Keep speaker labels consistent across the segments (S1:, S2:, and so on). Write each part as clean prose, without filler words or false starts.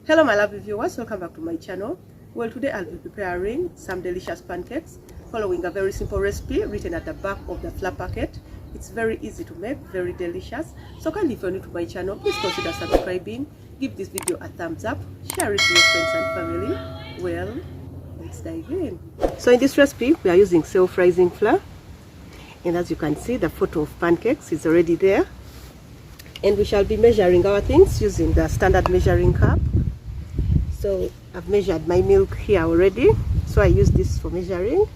S1: Hello my lovely viewers, welcome back to my channel. Well, today I'll be preparing some delicious pancakes following a very simple recipe written at the back of the flap packet. It's very easy to make, very delicious. So kindly, if you're new to my channel, please consider subscribing, give this video a thumbs up, share it to your friends and family. Well, let's dive in. So in this recipe we are using self-rising flour, and as you can see, the photo of pancakes is already there, and we shall be measuring our things using the standard measuring cup. So I've measured my milk here already, so I use this for measuring,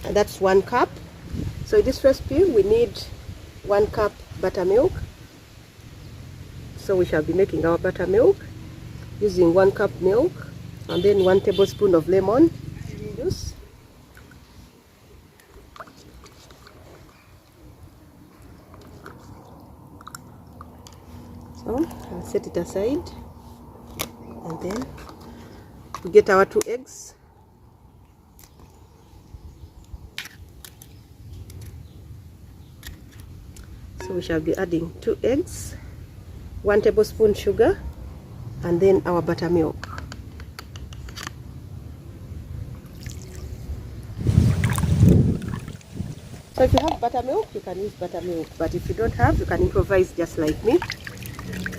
S1: and that's 1 cup. So in this recipe we need 1 cup buttermilk. So we shall be making our buttermilk using 1 cup milk, and then 1 tablespoon of lemon juice. So I'll set it aside. And then we get our 2 eggs. So we shall be adding 2 eggs, 1 tablespoon sugar, and then our buttermilk. So if you have buttermilk, you can use buttermilk, but if you don't have, you can improvise just like me.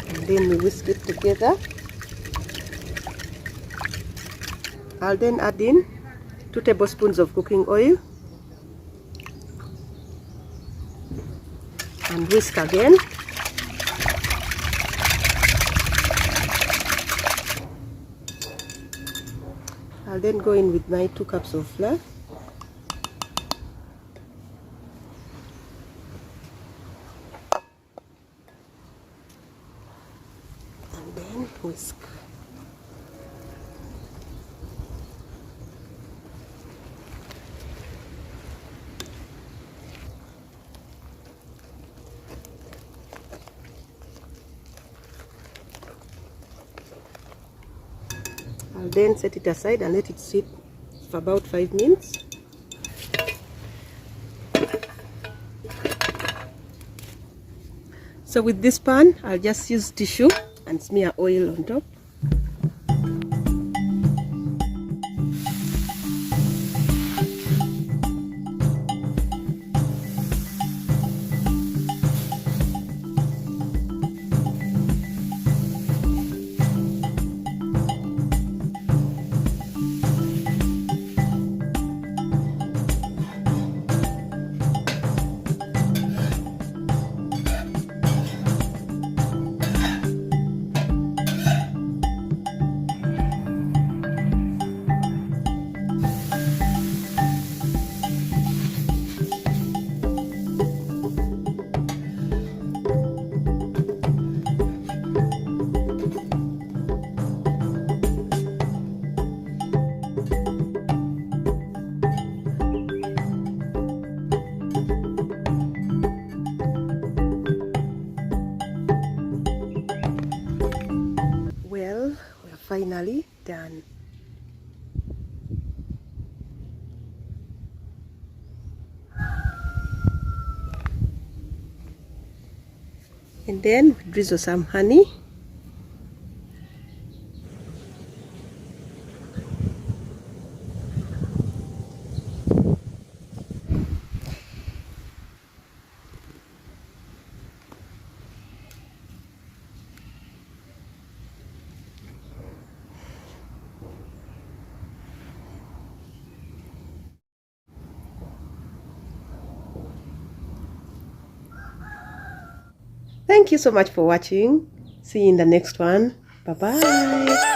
S1: And then we whisk it together. I'll then add in 2 tablespoons of cooking oil and whisk again. I'll then go in with my 2 cups of flour and then whisk. I'll then set it aside and let it sit for about 5 minutes. So with this pan, I'll just use tissue and smear oil on top. Well, we're finally done. And then we drizzle some honey. Thank you so much for watching. See you in the next one. Bye bye.